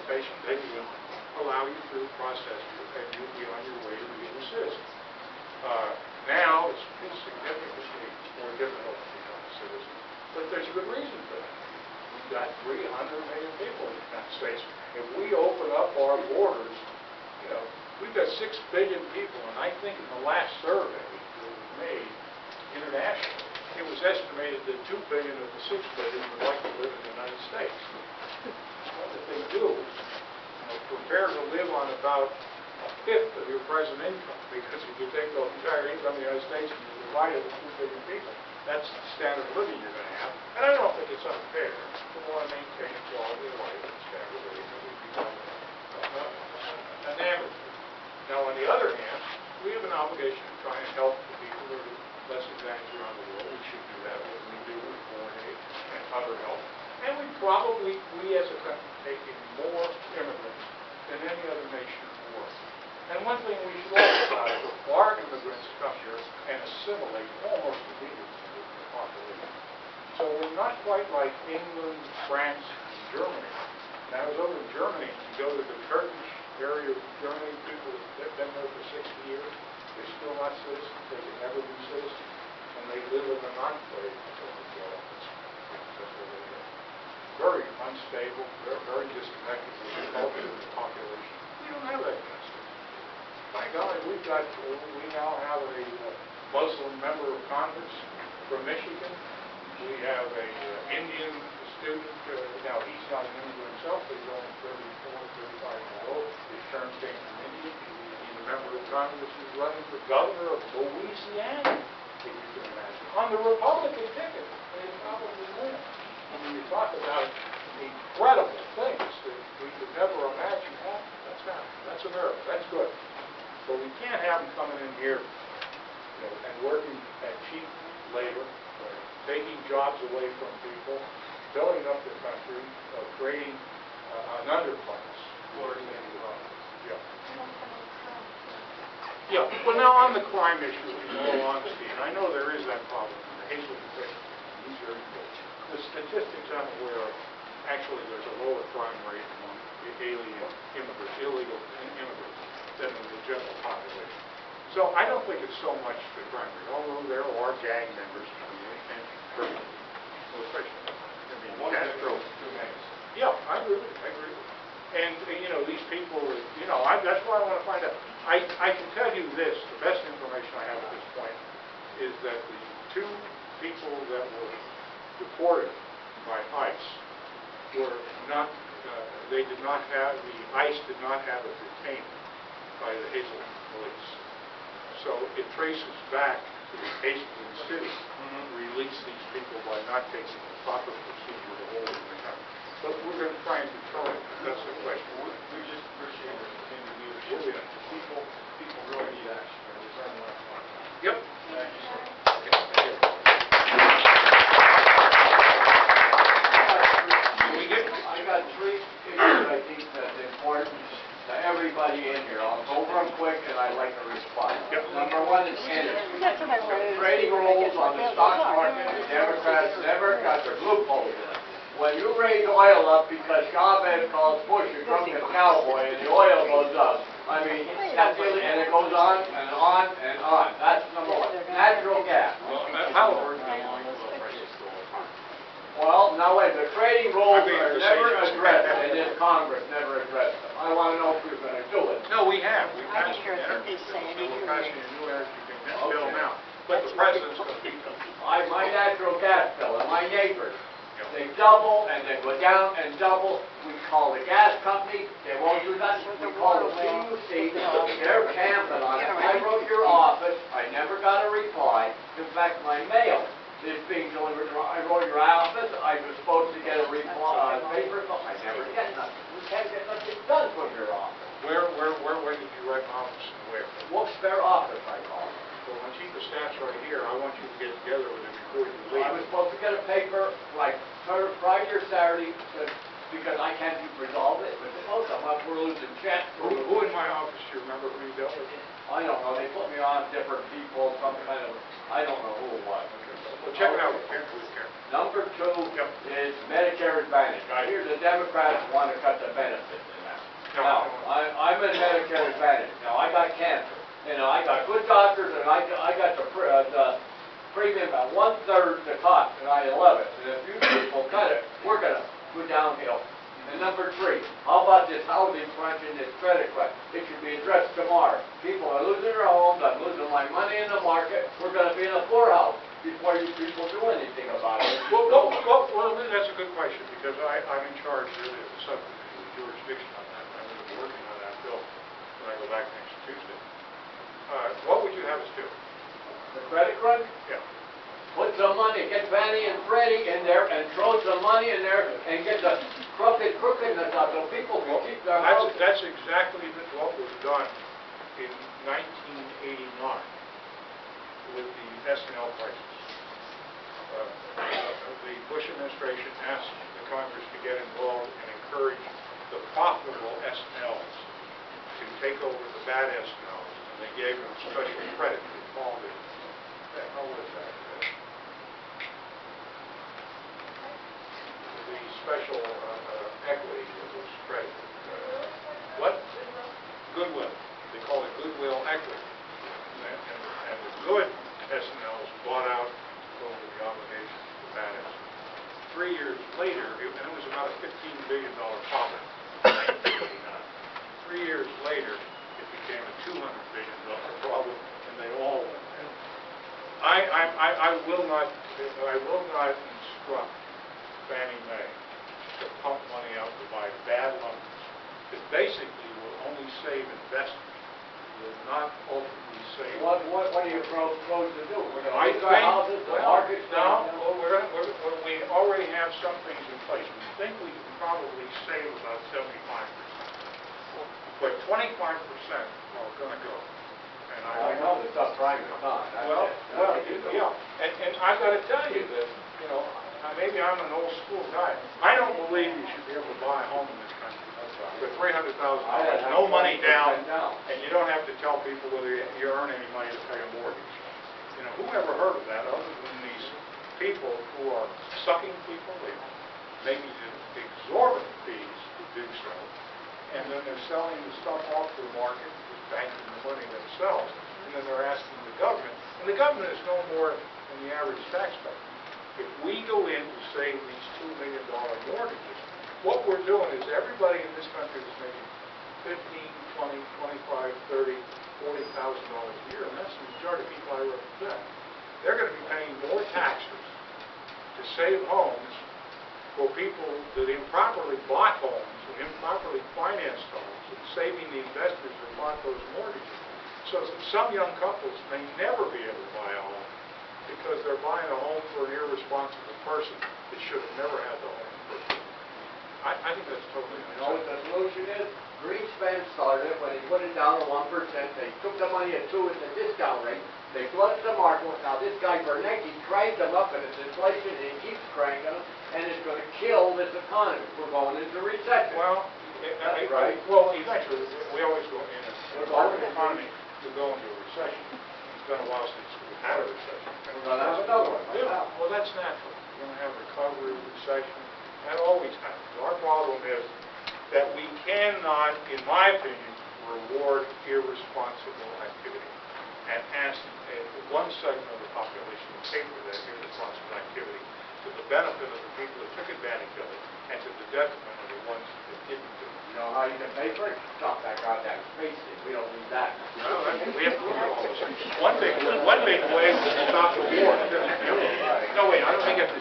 participation, they can allow you through the process and you'll be on your way to being a citizen. Now it's significantly more difficult to become a citizen, but there's a good reason for that. We've got 300 million people in the United States. If we open up our borders, you know, we've got 6 billion people, and I think in the last survey that was made internationally, it was estimated that 2 billion of the 6 billion would like to live in the United States. What did they do? Prepare to live on about 1/5 of your present income, because if you take the entire income of the United States and you divide it with 2 billion people, that's the standard of living you're going to have. And I don't think it's unfair. We want to maintain quality of life and standard of living, and we become an average. Now, on the other hand, we have an obligation to try and help the people who are less advantaged around the world. We should do that when we do with foreign aid and other help. And we as a country, take in more immigrants than any other nation in the world. And one thing we should all about is that our immigrants come here and assimilate almost immediately into the population. So we're not quite like England, France, and Germany. And I was over in Germany, you go to the Turkish area of Germany, people that have been there for 60 years, they're still not citizens, they can never be citizens, and they live in an enclave until they grow up. That's where they live. Very unstable, very disconnected with the culture and the population. We don't have that kind of stuff. By golly, we now have a Muslim member of Congress from Michigan. We have an Indian student, now he's not an immigrant himself, but he's only 34, 35 years old. His term came from India. He's a member of Congress who's running for governor of Louisiana, if you can imagine, on the Republican ticket. And he'll probably win. I mean, you talk about incredible things that we could never imagine happen. That's happening. That's America. That's good. But we can't have them coming in here, you know, and working at cheap labor, taking jobs away from people, filling up the country, creating an underclass. Yeah. Well, now on the crime issue, in all honesty, and I know there is that problem in the Hazel confession. These are important. The statistics I'm aware of, actually there's a lower crime rate among illegal immigrants than in the general population. So I don't think it's so much the crime rate, although there are gang members coming in and criminals. So especially, I mean, Castro. Yeah, I agree with you. And, you know, these people, you know, that's what I want to find out. I can tell you this, the best information I have at this point is that the 2 people that were deported by ICE were not, the ICE did not have a detainment by the Hazelton police. So it traces back to the Hazelton city release these people by not taking the proper procedure to hold them in the country. But we're going to try and determine that's the question. We just appreciate the continued leadership. People really need action. There's very much fun. Yep. Thank you, sir. Okay. Thank you. I got 3 issues I think that's important to everybody in here. I'll go over them quick and I'd like to respond. Yep. Number 1 is energy. Trading rules on the stock market, the Democrats never got their loopholes in it. When you raise oil up because Chavez calls Bush a drunken cowboy and the oil goes up, I mean, that's really, and it goes on and on and on. That's number 1. Natural gas. Well, now wait, the trading rules are never addressed, and this Congress never addressed them. I want to know if we're going to do it. No, we have. We passed an energy bill. We're passing a new energy bill now. But the president's going to veto it. My natural gas bill and my neighbors, they double and they go down and double. We call the gas company, they won't do nothing. We call the PUC, they're camping on it. I wrote your office, I never got a reply. In fact, my mail is being delivered. I wrote your office, I was supposed to get a reply paper, but I never get nothing. We can't get nothing done from your office. Where did you write an office and where? Wilkes-Barre office, I call it. Well, when Chief of Staff's right here, I want you to get together with him before you leave. I was supposed to get a paper like Friday or Saturday because I can't resolve it. We're supposed to. We're losing checks. Who in my office do you remember who you dealt with? I don't know. They put me on different people, some kind of, I don't know who it was. Well, check it out with care. Number 2 is Medicare Advantage. I hear the Democrats want to cut the benefits in Now, I'm in Medicare Advantage. Now, I got cancer. You know, I got good doctors, and I got the premium at 1/3 the cost, and I love it. And if you people cut it, we're gonna go downhill. And number 3, how about this housing crunch and this credit crunch? It should be addressed tomorrow. People are losing their homes, I'm losing my money in the market, we're gonna be in a poorhouse before you people do anything about it. Well, that's a good question, because I'm in charge of the subdivision jurisdiction on that. I'm going to be working on that bill when I go back next Tuesday. What would you have us do? The credit crunch? Yeah. Put some money, get Fannie and Freddie in there and throw some money in there and get the crookedness out so people can keep their houses. That's exactly what was done in 1989 with the S&L crisis. The Bush administration asked the Congress to get involved and encourage the profitable S&Ls to take over the bad S&Ls, and they gave them special credit. They called it, how was that? The special equity that was credit. What? Goodwill. They call it goodwill equity. And the good S&Ls bought out over the obligations of the bad S&Ls. 3 years later, and it was about a $15 billion profit in 1989. 3 years later, it became a $200 billion problem, and they all went down. I will not instruct Fannie Mae to pump money out to buy bad loans. It basically will only save investment. It will not ultimately save. What do you propose to do? We're I going to think, houses, the market's down. we already have some things in place. We think we can probably save about 75%. But 25% are going to go. And I know the subprime is not. Yeah. And I've got to tell you that, you know, maybe I'm an old school guy. I don't believe you should be able to buy a home in this country with $300,000, no money down, and you don't have to tell people whether you earn any money to pay a mortgage. You know, who ever heard of that other than these people who are sucking people in, making exorbitant fees to do so, and then they're selling the stuff off to the market, just banking the money themselves, and then they're asking the government, and the government is no more than the average taxpayer. If we go in to save these $2 million mortgages, what we're doing is everybody in this country is making $15,000, $20,000, $25,000, $30,000, $40,000 a year, and that's the majority of people I represent. They're going to be paying more taxes to save homes for people that improperly bought homes and improperly financed homes, and saving the investors that bought those mortgages. So some young couples may never be able to buy a home because they're buying a home for an irresponsible person that should have never had the home. I think that's totally unacceptable. You know what the solution is? Greenspan started it when he put it down to 1%. They took the money at 2 at the discount rate. They flooded the market. Now this guy Bernanke cranked them up, and it's inflation, and he keeps cranking them, and it's going to kill this economy. We're going into recession. Well, right. Well, eventually, we always go in an economy to go into a recession. It's been a while since we've had a recession. We're going to have another one. Yeah, well, that's natural. We're going to have recovery, recession. That always happens. Our problem is that we cannot, in my opinion, reward irresponsible activity and ask one segment of the population to pay for that irresponsible activity to the benefit of the people that took advantage of it and to the detriment of the ones that didn't do it. You know how you can pay for it? Stop that goddamn space thing. We don't need that. Well, we have to look at all those things. One big way was to stop the war. No, wait, I don't think it's